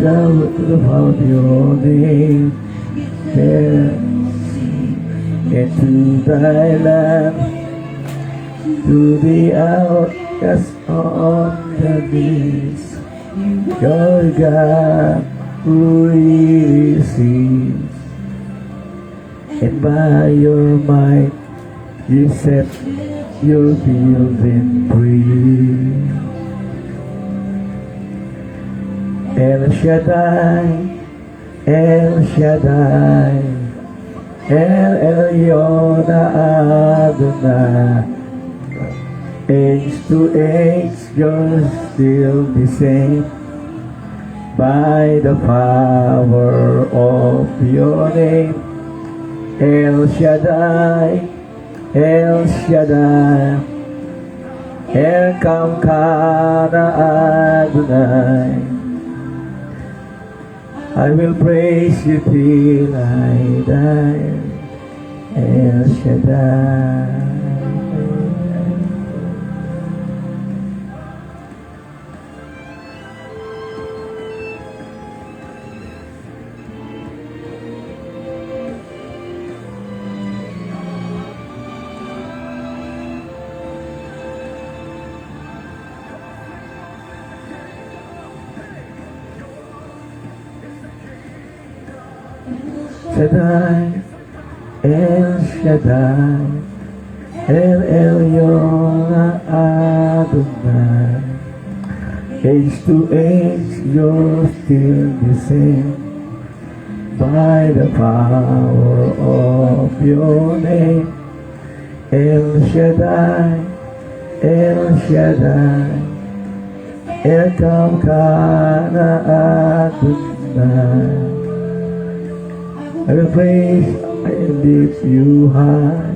About your name, there into thy land, to the outcast on the knees, your God who receives, and by your might you set your children free. El Shaddai, El Shaddai, El Elyon Adonai. Age to age, you're still the same. By the power of your name, El Shaddai, El Shaddai, El Kamkana Adonai. I will praise you till I die, El Shaddai. Shaddai, El Shaddai, El Elyon Adonai. Age to age, you're still the same. By the power of your name, El Shaddai, El Shaddai, El Kamkana Adonai. I will praise and lift you high,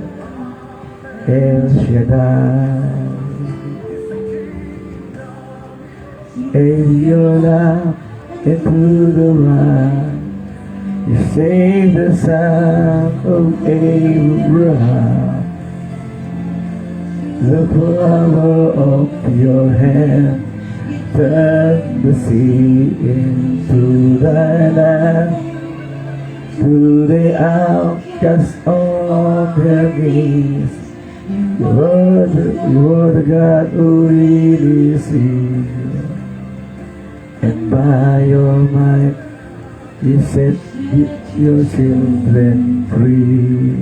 El Shaddai. In your love into the right, you saved the son of Abraham. The power of your hand turned the sea into thy land. To the outcast on their knees, you are the God who really sees. And by your might, you set your children free.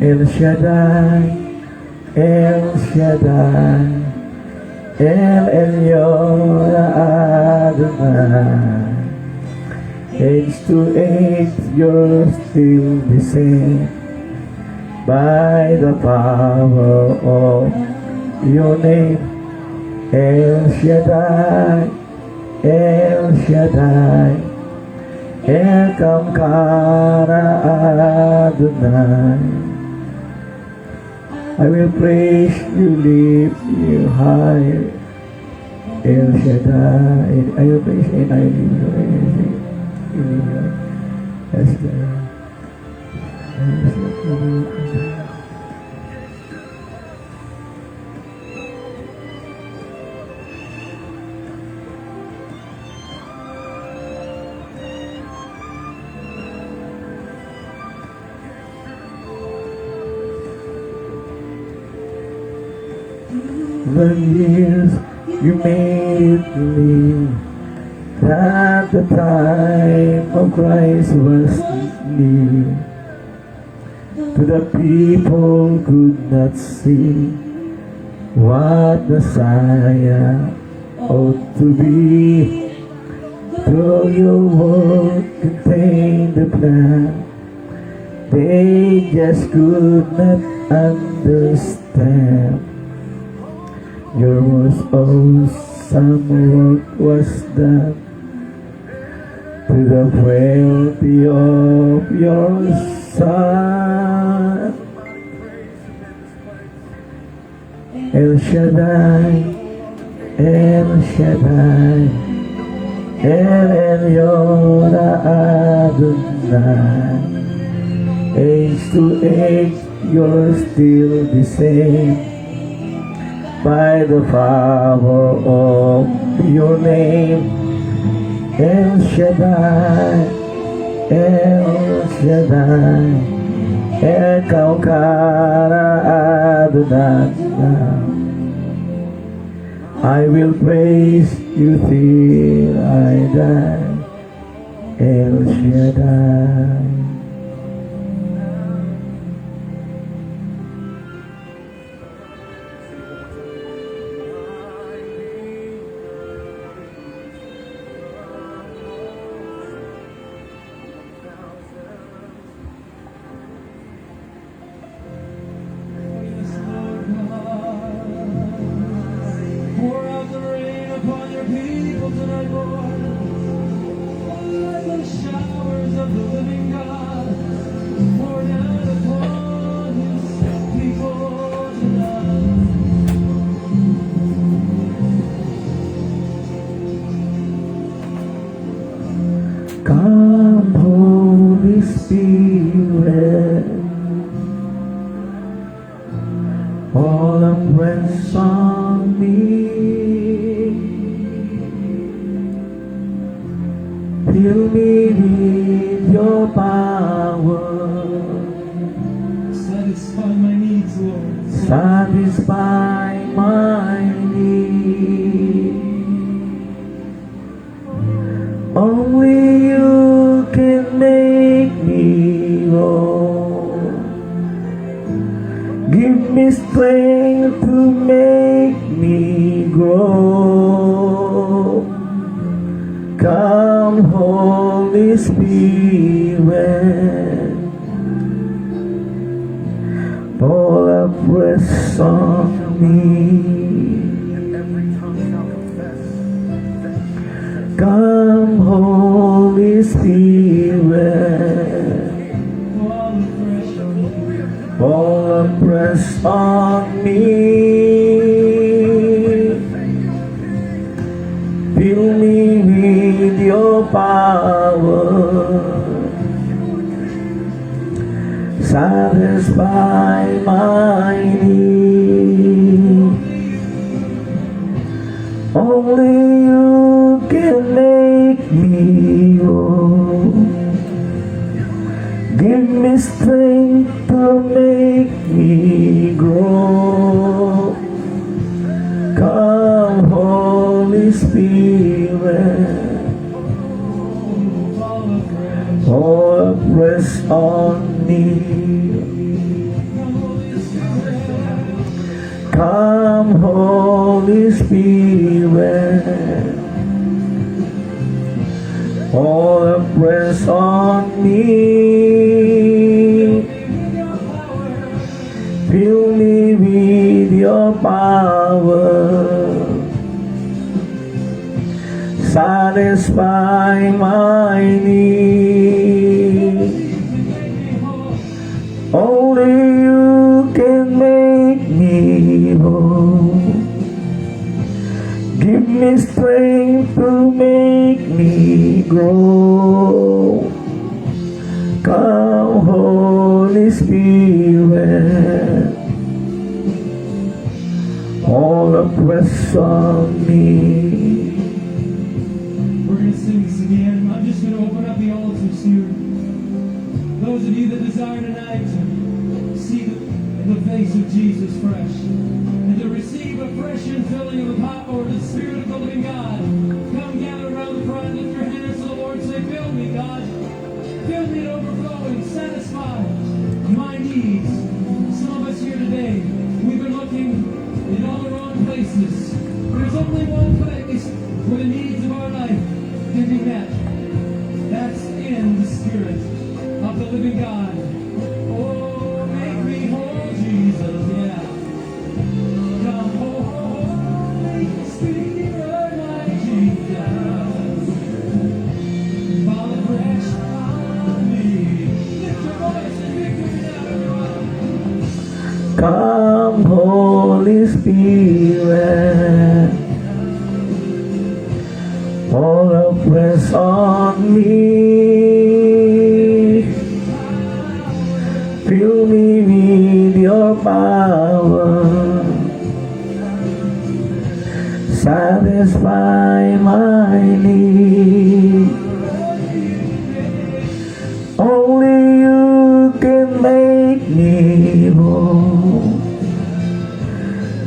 El Shaddai, El Shaddai, El Elyon Adonai. Age to age, you're still the same. By the power of your name, El Shaddai, El Shaddai, El Kamkana Adonai. I will praise you, lift you high, El Shaddai. I will praise and I will Yes, the years you made me, that the time of Christ was near. To the people could not see what Messiah ought to be. Though your word contained the plan, they just could not understand. Your most awesome work was done to the frailty of your Son. El Shaddai, El Shaddai, El Elyon Adonai. Age to age, you're still the same. by the power of your name. El Shaddai, El Shaddai, Elkaukara Adonai. I will praise you till I die. El Shaddai. Pour out the rain upon your people tonight, Lord. Let the showers of the living God pour down upon his people tonight. Come, Holy Spirit, all afresh on me. Fill me with your power, Satisfy my needs, Lord. satisfy my need. Only you can make me whole. Give me strength to make me grow. Come, Holy Spirit, fall afresh on me. Come, Holy Spirit, fall afresh on me. Fill me with your power, satisfy my need. Only you can make me whole. Give me strength to make me grow. Come, Holy Spirit, fall afresh on me. Come, Holy Spirit, fall afresh on me. Fill me with your power, satisfy my need. Only you can make me whole. Give me strength to make me grow. Come, Holy Spirit, all afresh on me. We're going to sing this again. I'm just going to open up the altars here. Those of you that desire tonight to see the face of Jesus fresh and to receive a fresh infilling of the power of the Spirit of the living God, come gather around the front, lift your hands to the Lord, say, fill me, God. Fill me to overflowing, satisfy my needs. Some of us here today, we've been looking in all the wrong places. There's only one place where the needs of our life can be met. That's in the Spirit of the living God. Oh, make me whole, Jesus, yeah. Come, Holy Spirit, my Jesus. Fall afresh on me. Lift your voice and victory now, everyone. Come, Holy Spirit, fall afresh on me. Fill me with your power, satisfy my need. Only you can make me whole.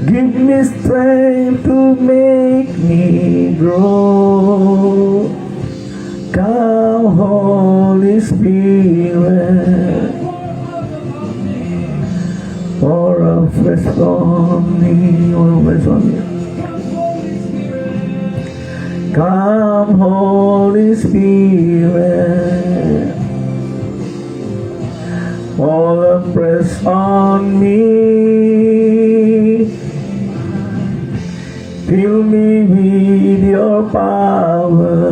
Give me strength to make me grow. Come, Holy Spirit, pour a fresh on me, pour a fresh on me. Come, Holy Spirit, pour a fresh on me. Fill me with your power.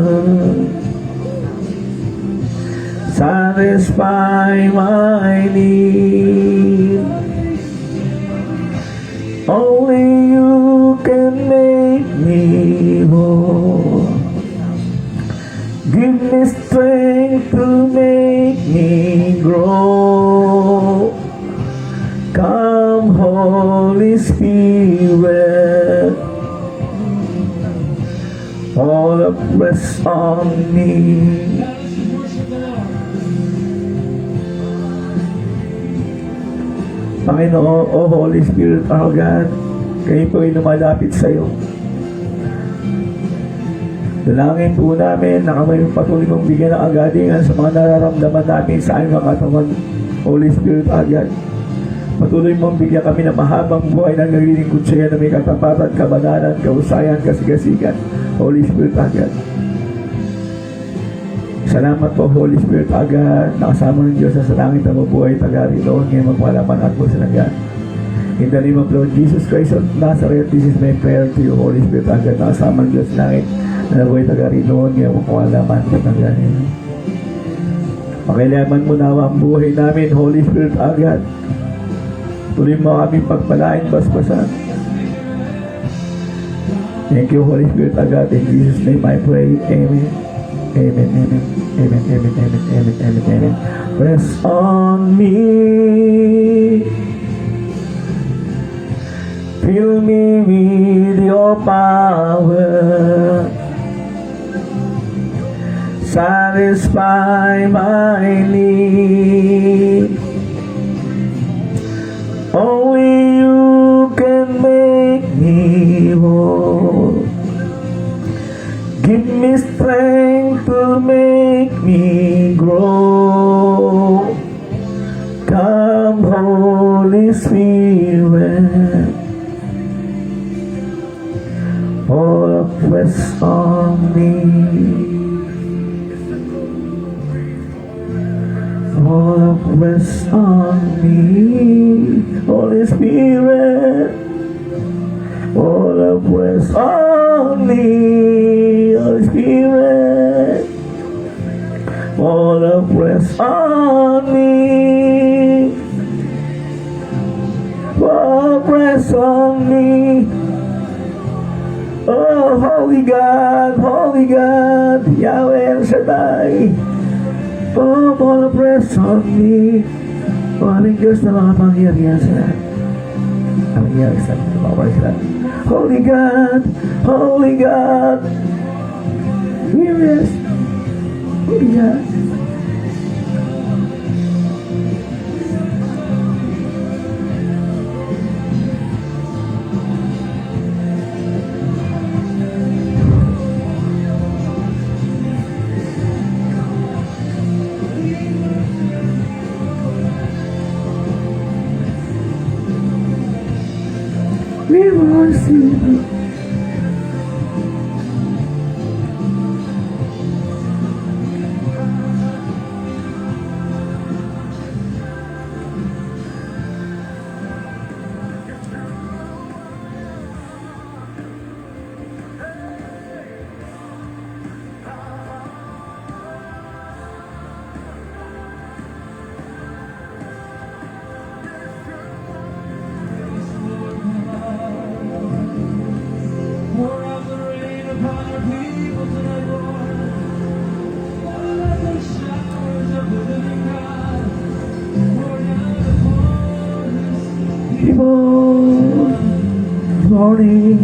Satisfy my need. Only you can make me whole. Give me strength to make me grow. Come, Holy Spirit, all the press on me. Panginoon, O Holy Spirit, our God, kayo po ay lumalapit sa iyo. Dalangin po namin na kami patuloy mong bigyan ng agalingan sa mga nararamdaman namin sa aming mga katawan. Holy Spirit, our God, patuloy mong bigyan kami ng mahabang buhay na naglilingkod sa iyo na may katapatan, kabanalan, kausayan, kasigasigan. Holy Spirit, our God. Salamat po, Holy Spirit, agad nakasama ng Diyos sa langit na mabuhay tagari doon ngayon magpalaman at po sa nagan. In the name of Lord Jesus Christ of Nazareth, this is my prayer to you, Holy Spirit, agad nakasama ng Diyos sa langit na mabuhay tagari doon ngayon magpalaman at nagan. Pakilaman mo nawa ang buhay namin, Holy Spirit, agad. Tuloy mo aming pagpalain basbasan. Thank you, Holy Spirit, agad. In Jesus' name I pray. Amen. Amen, amen, amen, amen, amen, amen, amen, amen. Rest on me. Fill me with your power. Satisfy my need. Only you can make me whole. Give me strength to make me grow. Come, Holy Spirit, pour fresh on me. Pour fresh on me, Holy Spirit. Pour fresh on me. Holy Spirit, all the press on me, all press on me. Oh, Holy God, Yahweh El Shaddai, oh, all the press on me. Oh, aming Diyos na mga pangyarihan sila. Aming Diyos na mga pangyarihan sila. Holy God, we rest. Holy God. We worship you. Pour out the rain upon your people tonight, Lord. Pour out the showers of the living God. Pour down upon this People, morning,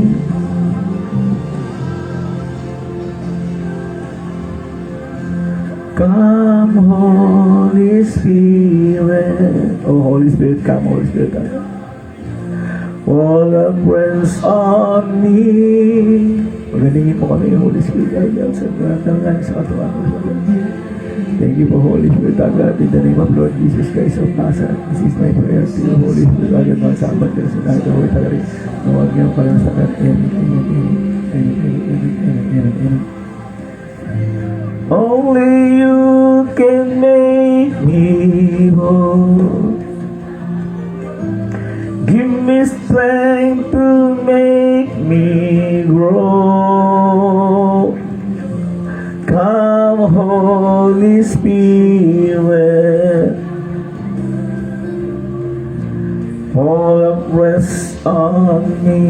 Come, Holy Spirit. Oh, Holy Spirit, come, Holy Spirit, come. All the praise on me. Pagalingin mo kami, Holy Spirit, God, sa pagdatangan sa katuwang mo. Thank you for Holy Spirit, God, in the name of Lord Jesus Christ of Nazareth. This is my prayer to you, Holy Spirit, God, and mga sabat ka sa natin, Holy Spirit. Nawag niyo parang sa natin. Only you can make me whole. Give me strength to make me grow. Come, Holy Spirit, fall afresh on me.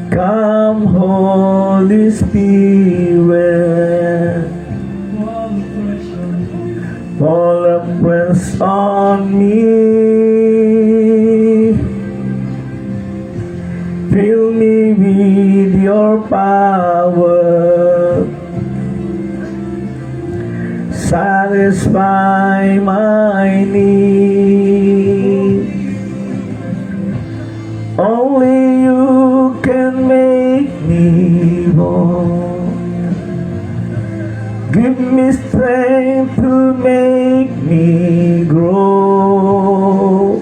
Come, Holy Spirit, fall afresh on me. Fill me with your power. Satisfy my need. Only you can make me whole. Give me strength to make me grow.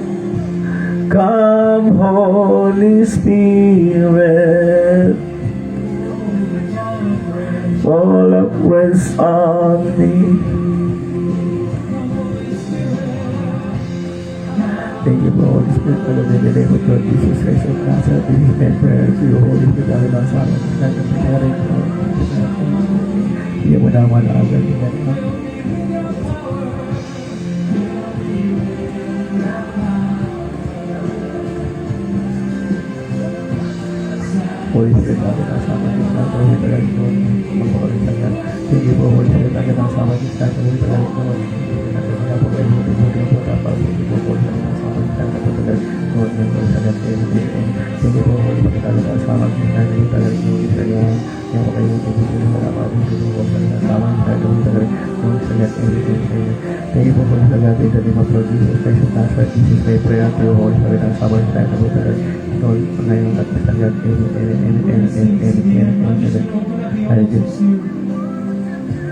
Come, Holy Spirit, fall afresh on me. Thank you for Holy Spirit, for the name of Lord Jesus Christ of Nazareth. This is my prayer to you, Holy Spirit, dahil ang sa amin. Nagkakasarin ko. Hindi mo naman agad. Holy Spirit, dahil ang sa amin. Nagkakasarin ko. Magpapalitan. Thank you for Holy Spirit, dahil ang sa amin. Nagkakasarin ko.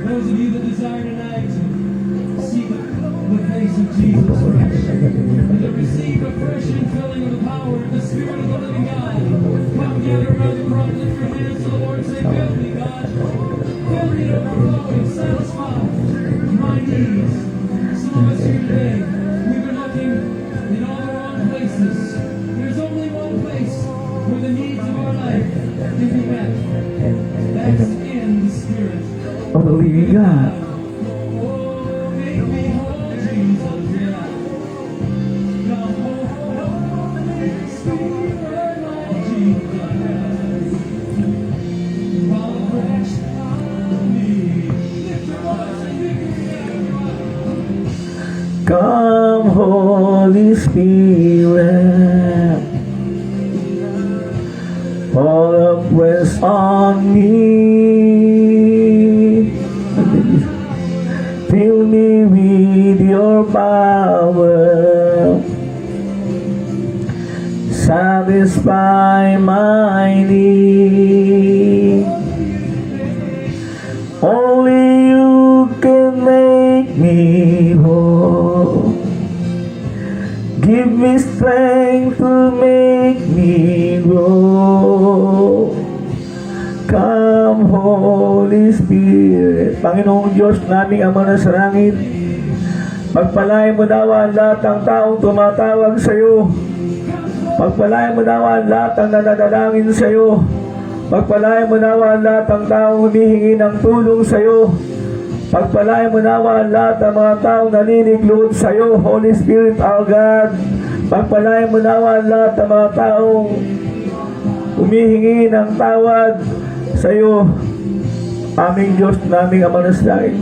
Those of you that desire tonight to seek the face of Jesus Christ, and to receive the fresh infilling of the power of the Spirit of the living God, come together around the cross, lift your hands to the Lord, say, fill me, God, fill me to overflowing, satisfy my needs. Some of us here today, we've been looking in all the wrong places. There's only one place where the needs of our life can be met. That's in the Spirit. Only God. Oh, make me whole, Jesus, yeah. Come, Holy Spirit, Lord Jesus. Fall fresh on me. Lift your voice and give me Come, Holy Spirit, fall afresh on me. Fill me with your power. Satisfy my need. Only you can make me whole. Give me strength to make me grow. Come, Holy Spirit. Panginoong Diyos naming Ama na sa langit, pagpalain mo daw ang lahat ng taong tumatawag sa iyo. Pagpalain mo daw ang lahat ng nananalangin sa iyo. Pagpalain mo daw ang lahat ng taong humihingi ng tulong sa iyo. Pagpalain mo daw ang lahat ng mga taong naninikluhod sa iyo, Holy Spirit, our God. Pagpalain mo daw ang lahat ng mga taong humihingi ng tawad sa iyo, aming Diyos, naming Ama na sa langit.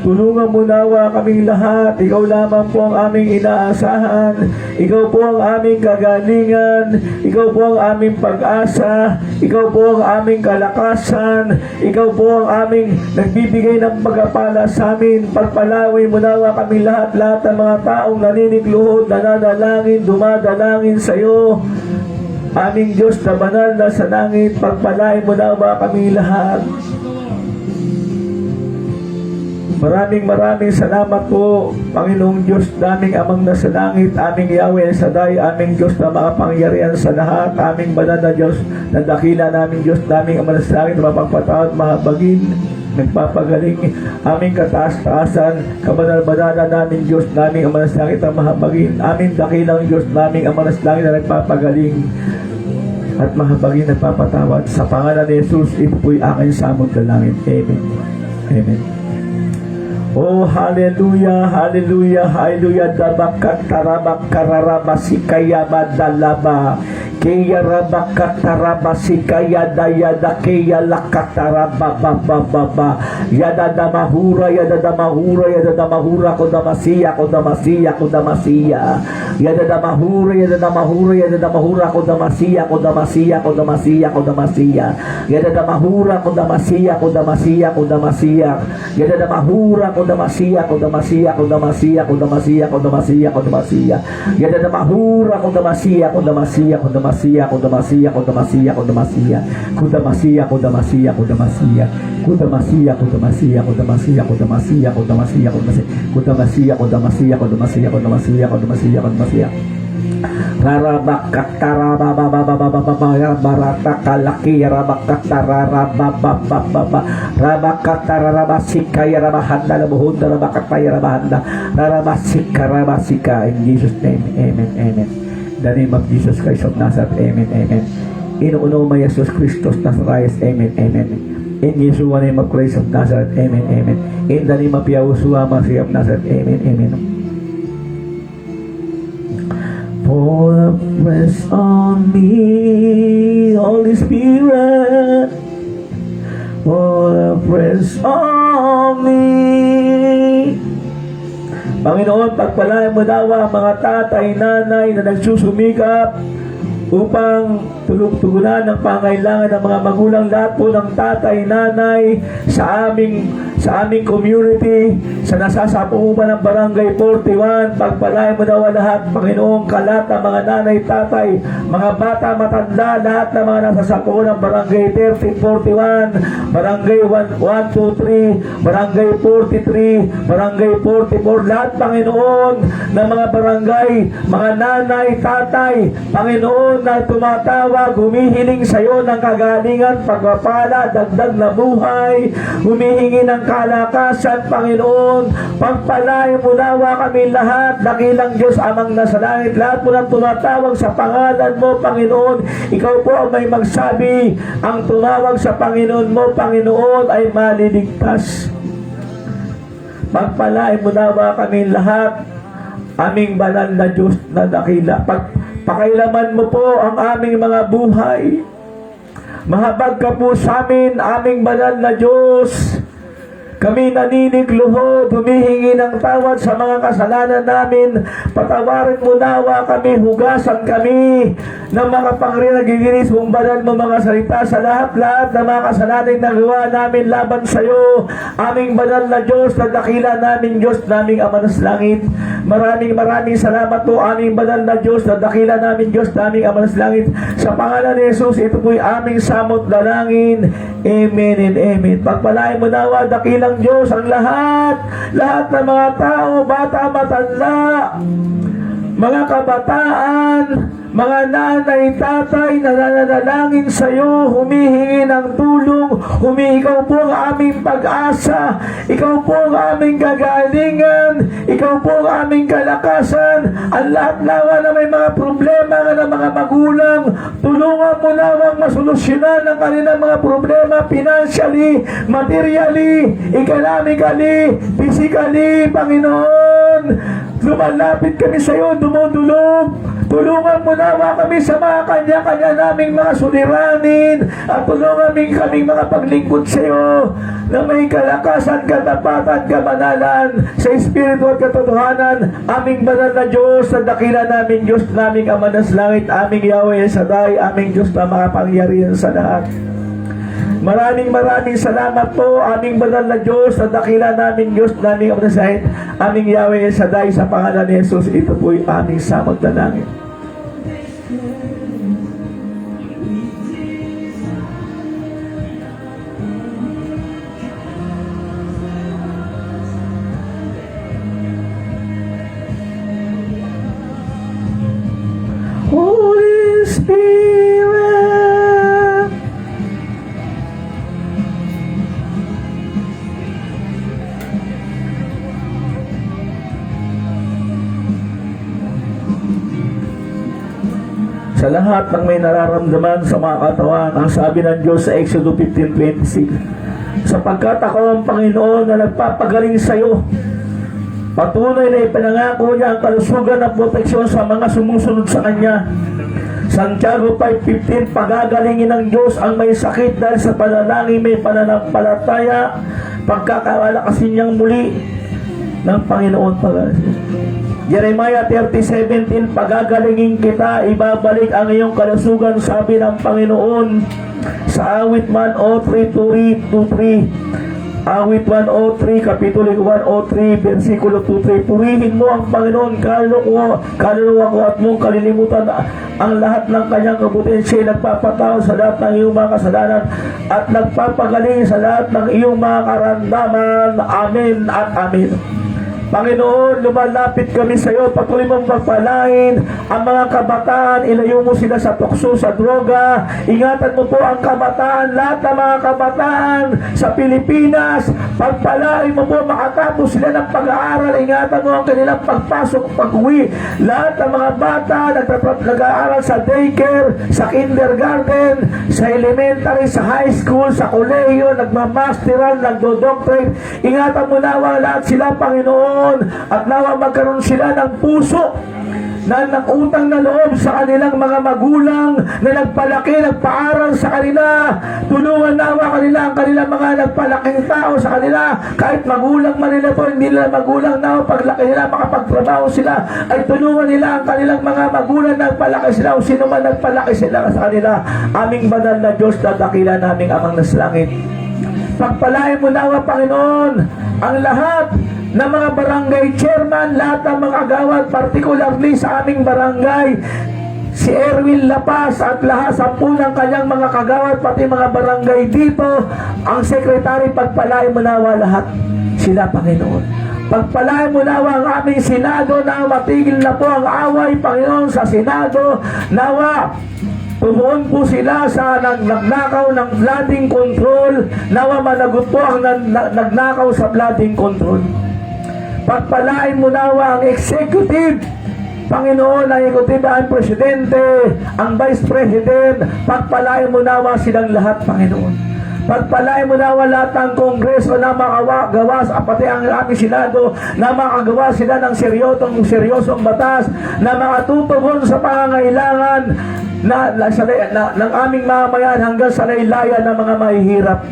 Tulungan mo nawa kaming lahat. Ikaw lamang po ang aming inaasahan. Ikaw po ang aming kagalingan. Ikaw po ang aming pag-asa. Ikaw po ang aming kalakasan. Ikaw po ang aming nagbibigay ng pagpapala sa amin. Pagpalaway mo nawa kaming lahat ng mga taong naninigluhod, nananalangin, dumadalangin sa iyo. Aming Diyos na banal na sa langit, pagpalain mo nawa kaming lahat. Maraming salamat po, Panginoong Diyos naming Amang nasa langit, aming Yahweh Saday, aming Diyos na makapangyarihan sa lahat, aming banal na Diyos na dakila, naming Diyos naming Amang nasa langit, mapagpatawad, mahabagin, nagpapagaling, aming kataas-taasan, kabanal-banalan naming Diyos naming Amang nasa langit, ang mahabagin, aming dakilang Diyos naming Amang nasa langit na nagpapagaling at mahabagin, nagpapatawad. Sa pangalan ni Jesus, ito po'y aking samot na langit. Amen. Amen. Oh, hallelujah, hallelujah, hallelujah. Dabakat tarabak kararaba sikaya badalaba. Kaya rabak taraba sikaya dayada kaya lakataraba baba. Yada damahura, yada damahura, yada damahura ko damasiya, ko damasiya, ko damasiya. Yada damahura, yada damahura, yada damahura ko damasiya, ko damasiya, ko damasiya, ko damasiya. Yada damahura ko damasiya, ko damasiya, ko damasiya. Yada damahura ko damasiya, ko damasiya, ko damasiya, ko damasiya, ko damasiya, ko damasiya. Yada damahura ko damasiya, ko damasiya, ko damasiya, ko damasiya, ko damasiya, ko damasiya. Ko damasiya, ko damasiya, ko damasiya. Ko damasiya, ko damasiya, ko damasiya, ko damasiya, ko damasiya, ko damasiya. Ko damasiya, ko damasiya, ko damasiya, ko damasiya, ko damasiya, ko damasiya. Baratakalaki rabakatararababababa rabakatararabasika yarabahanda labuhunda rabakatayarabahanda rarabasikaramasika. In Jesus' name, amen, amen. The name of Jesus Christ of Nazareth, amen, amen. Inuuno mo Jesus Christos Nazareth, amen, amen. In Yeshua name of Christ of Nazareth, amen, amen. In the name of Yahushua Mashiach of Nazareth, amen, amen. Pour afresh on me, Holy Spirit. Pour afresh on me. Panginoon, pagpalain mo daw ang mga tatay, nanay na nagsusumikap upang tugunan ng pangailangan ng mga magulang, lahat po ng tatay, nanay sa aming community, sa nasasapuuban ng Barangay 41, pagpalain mo daw lahat, Panginoong, kalat ng mga nanay, tatay, mga bata, matanda, lahat ng mga nasasapuuban ng Barangay 3041, Barangay 123, Barangay 43, Barangay 44, lahat, Panginoon, ng mga barangay, mga nanay, tatay, Panginoon, na tumatawag, humihiling sa iyo ng kagalingan, pagpapala, dagdag na buhay, humihingi ng kalakasan, Panginoon. Pagpalain mo nawa kami lahat, dakilang Diyos Amang nasa langit, lahat po ng tumatawag sa pangalan mo, Panginoon. Ikaw po ang may magsabi, ang tumawag sa Panginoon mo, Panginoon, ay maliligtas. Pagpalain mo nawa kami lahat, aming banal na Diyos na dakila. Pakailaman mo po ang aming mga buhay. Mahabag ka po sa amin, aming banal na Diyos. Kami naninigluhod, humihingi ng tawad sa mga kasalanan namin. Patawarin mo nawa kami, hugasan kami ng mga nagiginis mong banal mo mga salita sa lahat-lahat ng mga kasalanan na gawa namin laban sa iyo. Aming banal na Diyos, na dakila namin Diyos, naming Ama ng langit. Maraming salamat po, aming banal na Diyos, na dakila namin Diyos, naming Ama ng langit. Sa pangalan ni Jesus, ito po'y aming samot dalangin. Amen and amen. Pagpalain mo nawa, dakilang Diyos, ang lahat ng mga tao, bata, matanda, mga kabataan, mga nanay, tatay, na nananalangin sa iyo, humihingi ng tulong, ikaw po ang aming pag-asa, ikaw po ang aming gagalingan, ikaw po ang aming kalakasan, ang lahat nawa na may mga problema ng mga magulang, tulungan mo nawang masolusyonan ang kanilang mga problema financially, materially, economically, physically, Panginoon. Lumalapit kami sa iyo, dumudulog Tulungan mo nawa kami sa mga kanya-kanya naming mga suliranin at tulungan kaming mga paglingkod sa iyo na may kalakasan, katapatan, kamanalan sa Espiritu at katotohanan. Aming banal na Diyos, sa dakila namin Diyos, naming Ama ng langit, aming Yahweh Shaddai, aming Diyos na makapangyarihan sa lahat. Maraming salamat po, aming banal na Diyos, sa dakila namin Diyos, naming Ama ng langit, aming Yahweh Shaddai, sa pangalan ni Jesus. Ito po'y aming samag na langit. Holy Spirit, sa lahat ng may nararamdaman sa mga katawan, ang sabi ng Diyos sa Exodus 15:26, sapagkat ako ang Panginoon na nagpapagaling sa iyo. Patuloy na ipinangako niya ang kalusugan at proteksyon sa mga sumusunod sa Kanya. Santiago 5:15, pagagalingin ng Diyos ang may sakit dahil sa panalangin may pananampalataya, pagkakalakasin niyang muli ng Panginoon pag-asin. Jeremiah 30:17, pagagalingin kita, ibabalik ang iyong kalusugan, sabi ng Panginoon sa awit 103:2-3. Awit 103, Kapitulo 103, versikulo 2-3. Purihin mo ang Panginoon, kaluluwa ko at mong kalilimutan ang lahat ng kanyang kabutihan. Siya nagpapatawad sa lahat ng iyong mga kasalanan at nagpapagaling sa lahat ng iyong mga karamdaman. Amen at amen. Panginoon, lumalapit kami sa iyo. Patuloy mong pagpalain ang mga kabataan. Ilayo mo sila sa tukso, sa droga. Ingatan mo po ang kabataan, lahat ng mga kabataan sa Pilipinas. Pagpalain mo po, makatapos sila ng pag-aaral. Ingatan mo ang kanilang pagpasok, pag-uwi. Lahat ng mga bata nag-aaral sa daycare, sa kindergarten, sa elementary, sa high school, sa kolehiyo, nagmamasteral, nagdo-doctorate. Ingatan mo nawa lahat sila, Panginoon, at nawa magkaroon sila ng puso na nag-utang na loob sa kanilang mga magulang na nagpalaki, nagpaaral sa kanila. Tulungan nawa kanila ang kanilang mga nagpalaking tao sa kanila. Kahit magulang man nila po, hindi nila magulang na paglaki nila, makapagtrabaho sila, ay tulungan nila ang kanilang mga magulang na nagpalaki sila o sino man nagpalaki sila sa kanila. Aming banal na Diyos, dadakila naming Amang nasa langit. Pagpalain mo nawa, Panginoon, ang lahat ng mga barangay chairman, lahat ng mga agawad, particularly sa aming barangay, si Erwin Lapas at lahat sa ng kanyang mga kagawad, pati mga barangay dito, ang sekretary, pagpalain mo nawa lahat sila, Panginoon. Pagpalain mo nawa ang aming Senado na matigil na po ang away, Panginoon, sa Senado. Nawa tumuon po sila sa nagnakaw ng flooding control. Nawa managot po ang nagnakaw sa flooding control. Pagpalain mo nawa ang executive, Panginoon, ang executive, ang presidente, ang vice president. Pagpalain mo nawa silang lahat, Panginoon. Pagpalain mo nawa lahat ng kongreso na makagawa, pati ang aming Senado, na makagawa sila ng seryosong batas, na makatutugon sa pangangailangan ng aming mamayan hanggang sa laylayan ng mga mahihirap.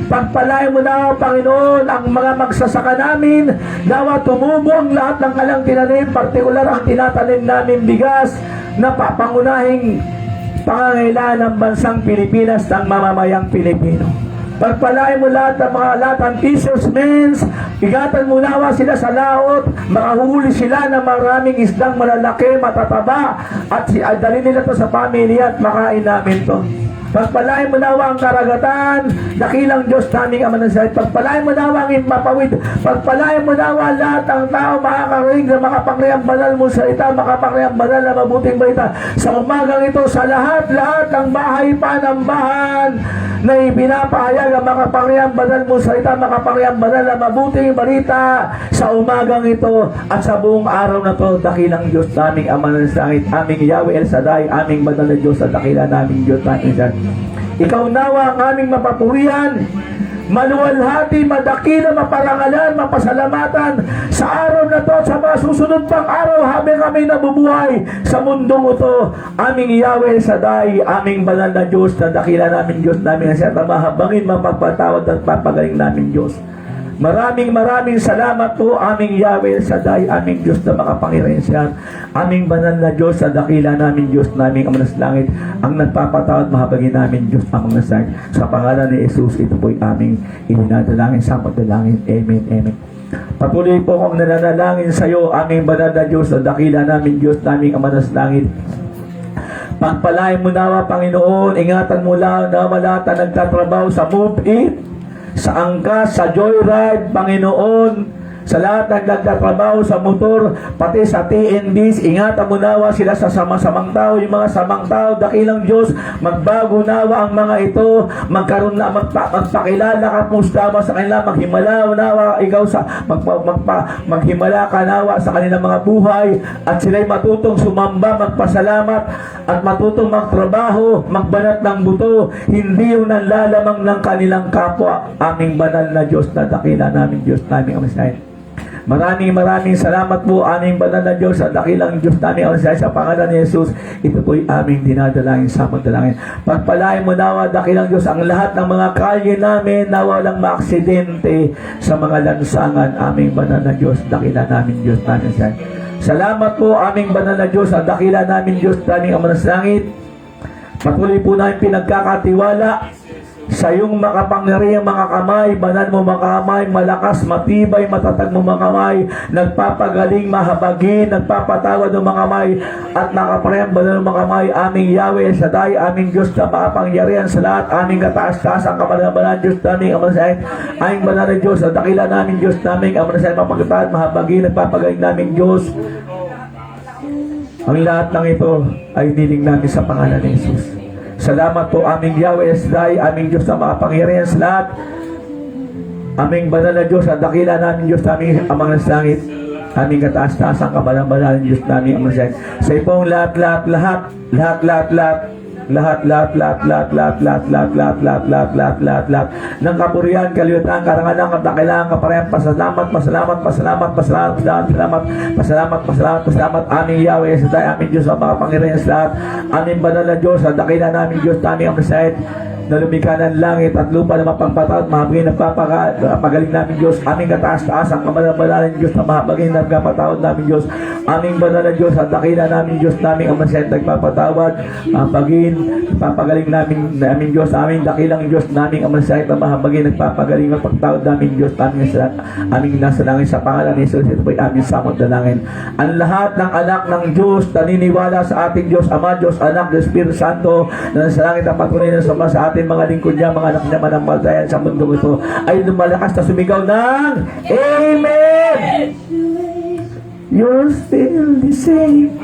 Pagpalain mo na, Panginoon, ang mga magsasaka namin, nawa tumubo ang lahat ng kalang tinanim, partikular ang tinatanim namin bigas na papangunahing pangangailangan ng bansang Pilipinas ng mamamayang Pilipino. Pagpalain mo lahat ng fishermen, bigatan mo nawa sila sa laot, makahuli sila ng maraming isdang malalaki, matataba, at dalhin nila to sa pamilya at makain namin to. Pagpalain mo nawa ang karagatan, dakilang Diyos naming Ama ng langit. Pagpalain mo nawa ang mapawid. Pagpalain mo nawa lahat ng tao makakarinig na makapangyarihang banal mo salita, makapangyarihang banal na mabuting balita. Sa umagang ito, sa lahat ng bahay panambahan na ipinapahayag ang makapangyarihang banal mo salita, makapangyarihang banal na mabuting balita sa umagang ito at sa buong araw na to, dakilang Diyos naming Ama ng langit, aming Yahweh El Shaddai, aming banal na Diyos at dakila naming Diyos naming Diyos. Ikaw nawa ang aming mapapurihan maluwalhati, madakila, maparangalan, mapasalamatan sa araw na to at sa mga susunod pang araw habang kami nabubuhay sa mundong ito. Aming Yahweh Shaddai, aming banal na Diyos, na dakila namin Diyos namin at mahabangin, mapagpatawad at papagaling namin Diyos. Maraming salamat po aming Yahweh Shaddai, aming Diyos na makapangyarihan siya. Aming banal na Diyos sa dakila namin Diyos naming Ama sa langit, ang nagpapatawad mahabagin namin Diyos amang nasa sa pangalan ni Jesus. Ito po'y aming ininadalangin sa pagdalangin. Amen, amen. Patuloy po akong nananalangin sa iyo, aming banal na Diyos sa dakila namin Diyos naming Ama sa langit. Pagpalain mo nawa, Panginoon, ingatan mo lang na wala ta nagtatrabaho sa Move It, sa angkas, sa joyride, Panginoon, sa lahat ng nagtatrabaho sa motor, pati sa TNDs, ingatan mo nawa sila sa sama-samang tao, yung mga samang tao, dakilang Diyos, magbago nawa ang mga ito, magkaroon na, magpakilala ka po sa kanila, maghimala nawa, ikaw sa, maghimala ka nawa sa kanilang mga buhay, at sila'y matutong sumamba, magpasalamat, at matutong magtrabaho, magbanat ng buto, hindi yung nanlalamang ng kanilang kapwa, aming banal na Diyos na dakila namin Diyos namin ang Messiah. Maraming salamat po aming banal na Diyos at dakilang Diyos namin ang Messiah, sa pangalan ni Jesus. Ito po'y aming dinadalangin sa magdalangin. Pagpalain mo nawa, dakilang Diyos, ang lahat ng mga kalye namin na walang maaksidente sa mga lansangan, aming banal na Diyos, dakila namin Diyos namin Messiah. Salamat po aming banal na Diyos at dakila namin Diyos namin ang Ama sa langit. Patuloy po namin pinagkakatiwala sa iyong makapangyarihang mga kamay, banal mo mga kamay, malakas, matibay, matatag mo mga kamay, nagpapagaling, mahabagin, nagpapatawad ng mga kamay, at nakaparehang banal mo mga kamay, aming Yahweh Shaddai, aming Diyos na makapangyarihan sa lahat, aming kataas-taas, ang kapanabalan Diyos namin, Ama sa aming banal na Diyos, at dakila namin Diyos namin, Ama sa mapagkataas, mahabagin, nagpapagaling namin Diyos. Ang lahat ng ito ay niling namin sa pangalan ni Jesus. Salamat po aming Yahweh Shaddai, aming Diyos na makapangyarihan sa lahat, aming banal na Diyos at dakila namin Diyos namin amang nasa langit, aming kataas-taas ang kabalang-balang Diyos namin amang nasa langit. Sa ipong lahat ng kapurihan, kaliwatan, karangalan, kadakilaan, kaparehan, pasalamat, aming Yahweh Shaddai, aming Diyos ang makapangyarihan sa lahat, aming banal na Diyos at dakila namin Diyos namin ang Messiah, na lumikha ng langit at lupa na mapagpatawad, mahabagin, nagpapagaling namin Diyos, aming kataas-taas ang kabalang-balang Diyos na mahabagin, nagpapatawad namin Diyos, aming banal na Diyos at dakila namin Diyos namin ang Messiah, nagpapatawad, mahabagin, nagpapagaling namin Diyos, aming dakilang Diyos namin ang Messiah, na mahabagin, nagpapagaling, nagpagtawad namin Diyos namin aming nasa langit, sa pangalan ni Jesus. Ito po'y aming samot dalangin. Ang lahat ng anak ng Diyos naniniwala sa ating Diyos Ama, Diyos Anak, Diyos Espiritu Santo, na sa langit ang patuloy na sama sa ating mga lingkod niya, mga anak niya, manampalataya sa mundo ito, ay lumalakas na sumigaw ng Amen! You're still the same.